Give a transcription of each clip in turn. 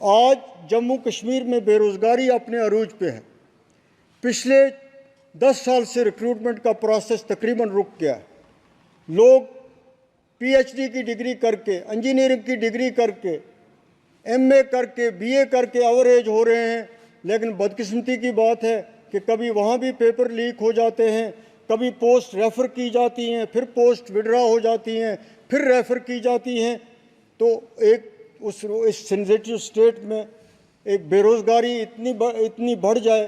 آج جموں کشمیر میں بے روزگاری اپنے عروج پہ ہے۔ پچھلے 10 سال سے ریکروٹمنٹ کا پروسیس تقریباً رک گیا ہے۔ لوگ پی ایچ ڈی کی ڈگری کر کے، انجینئرنگ کی ڈگری کر کے، ایم اے کر کے، بی اے کر کے اوریج ہو رہے ہیں، لیکن بدقسمتی کی بات ہے کہ کبھی وہاں بھی پیپر لیک ہو جاتے ہیں، کبھی پوسٹ ریفر کی جاتی ہیں، پھر پوسٹ وڈرا ہو جاتی ہیں، پھر ریفر کی جاتی ہیں۔ تو ایک اس سینسیٹیو اسٹیٹ میں ایک بے روزگاری اتنی بڑھ جائے،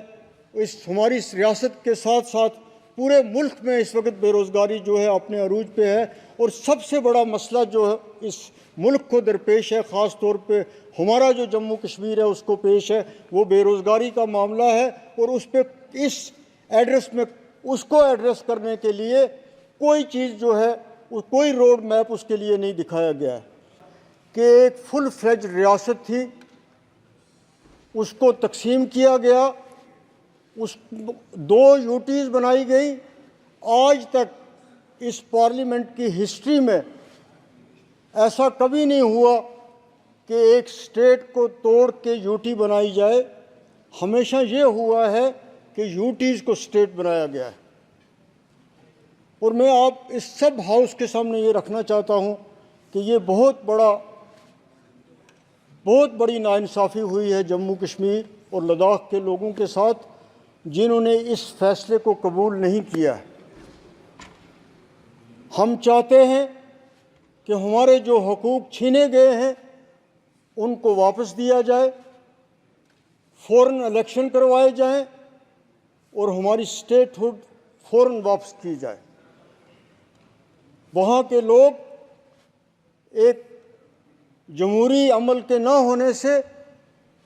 ہماری ریاست کے ساتھ ساتھ پورے ملک میں اس وقت بے روزگاری جو ہے اپنے عروج پہ ہے، اور سب سے بڑا مسئلہ جو ہے اس ملک کو درپیش ہے، خاص طور پہ ہمارا جو جموں کشمیر ہے اس کو پیش ہے، وہ بے روزگاری کا معاملہ ہے۔ اور اس پہ اس ایڈریس میں اس کو ایڈریس کرنے کے لیے کوئی چیز جو ہے، کوئی روڈ میپ اس کے لیے نہیں دکھایا گیا ہے کہ ایک فل فلیج ریاست تھی، اس کو تقسیم کیا گیا، اس 2 یوٹیز بنائی گئی۔ آج تک اس پارلیمنٹ کی ہسٹری میں ایسا کبھی نہیں ہوا کہ ایک اسٹیٹ کو توڑ کے یوٹی بنائی جائے۔ ہمیشہ یہ ہوا ہے کہ یوٹیز کو اسٹیٹ بنایا گیا ہے۔ اور میں آپ اس سب ہاؤس کے سامنے یہ رکھنا چاہتا ہوں کہ یہ بہت بڑی ناانصافی ہوئی ہے جموں کشمیر اور لداخ کے لوگوں کے ساتھ، جنہوں نے اس فیصلے کو قبول نہیں کیا ہے۔ ہم چاہتے ہیں کہ ہمارے جو حقوق چھینے گئے ہیں ان کو واپس دیا جائے، فوراً الیکشن کروائے جائیں اور ہماری اسٹیٹ ہوڈ فوراً واپس کی جائے۔ وہاں کے لوگ ایک جمہوری عمل کے نہ ہونے سے،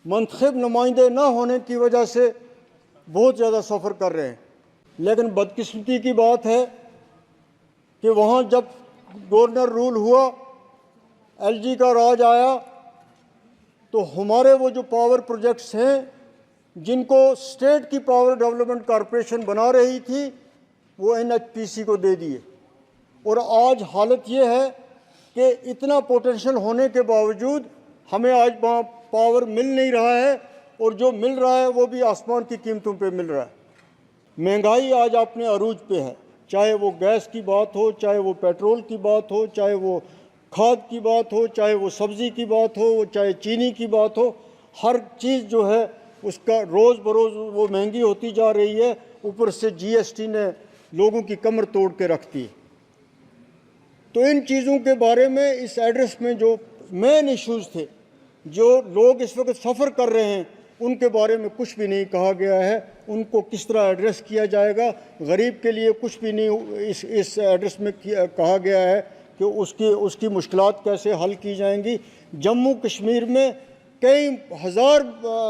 منتخب نمائندے نہ ہونے کی وجہ سے بہت زیادہ سفر کر رہے ہیں۔ لیکن بدقسمتی کی بات ہے کہ وہاں جب گورنر رول ہوا، ایل جی کا راج آیا، تو ہمارے وہ جو پاور پروجیکٹس ہیں جن کو اسٹیٹ کی پاور ڈیولپمنٹ کارپوریشن بنا رہی تھی، وہ این ایچ پی سی کو دے دیے۔ اور آج حالت یہ ہے کہ اتنا پوٹینشل ہونے کے باوجود ہمیں آج وہاں پاور مل نہیں رہا ہے، اور جو مل رہا ہے وہ بھی آسمان کی قیمتوں پہ مل رہا ہے۔ مہنگائی آج اپنے عروج پہ ہے، چاہے وہ گیس کی بات ہو، چاہے وہ پیٹرول کی بات ہو، چاہے وہ کھاد کی بات ہو، چاہے وہ سبزی کی بات ہو، چاہے چینی کی بات ہو، ہر چیز جو ہے اس کا روز بروز وہ مہنگی ہوتی جا رہی ہے۔ اوپر سے جی ایس ٹی نے لوگوں کی کمر توڑ کے رکھ دی۔ تو ان چیزوں کے بارے میں اس ایڈریس میں جو مین ایشوز تھے، جو لوگ اس وقت سفر کر رہے ہیں، ان کے بارے میں کچھ بھی نہیں کہا گیا ہے۔ ان کو کس طرح ایڈریس کیا جائے گا، غریب کے لیے کچھ بھی نہیں اس ایڈریس میں کہا گیا ہے کہ اس کی مشکلات کیسے حل کی جائیں گی۔ جموں کشمیر میں کئی ہزار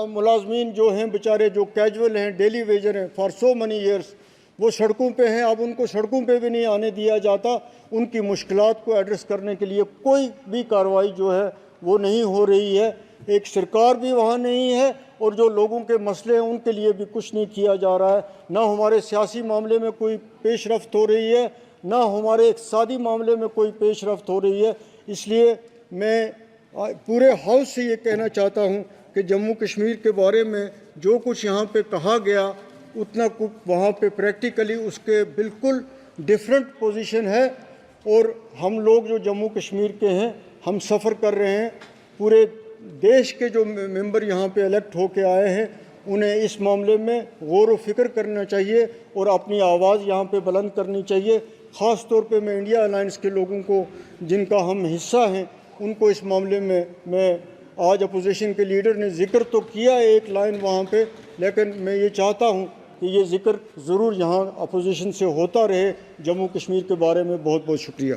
ملازمین جو ہیں بیچارے، جو کیجول ہیں، ڈیلی ویجر ہیں، فار سو منی ایئرس وہ سڑکوں پہ ہیں۔ اب ان کو سڑکوں پہ بھی نہیں آنے دیا جاتا۔ ان کی مشکلات کو ایڈریس کرنے کے لیے کوئی بھی کارروائی جو ہے وہ نہیں ہو رہی ہے۔ ایک سرکار بھی وہاں نہیں ہے، اور جو لوگوں کے مسئلے ہیں ان کے لیے بھی کچھ نہیں کیا جا رہا ہے۔ نہ ہمارے سیاسی معاملے میں کوئی پیش رفت ہو رہی ہے، نہ ہمارے اقتصادی معاملے میں کوئی پیش رفت ہو رہی ہے۔ اس لیے میں پورے ہاؤس سے یہ کہنا چاہتا ہوں کہ جموں کشمیر کے بارے میں جو کچھ یہاں پہ کہا گیا، اتنا وہاں پہ پریکٹیکلی اس کے بالکل ڈیفرنٹ پوزیشن ہے۔ اور ہم لوگ جو جموں کشمیر کے ہیں، ہم سفر کر رہے ہیں۔ پورے دیش کے جو ممبر یہاں پہ الیکٹ ہو کے آئے ہیں، انہیں اس معاملے میں غور و فکر کرنا چاہیے اور اپنی آواز یہاں پہ بلند کرنی چاہیے۔ خاص طور پہ میں انڈیا الائنس کے لوگوں کو، جن کا ہم حصہ ہیں، ان کو اس معاملے میں آج اپوزیشن کے لیڈر نے ذکر تو کیا ایک لائن وہاں پہ، لیکن میں یہ چاہتا ہوں کہ یہ ذکر ضرور یہاں اپوزیشن سے ہوتا رہے۔ جموں کشمیر کے بارے میں بہت بہت شکریہ۔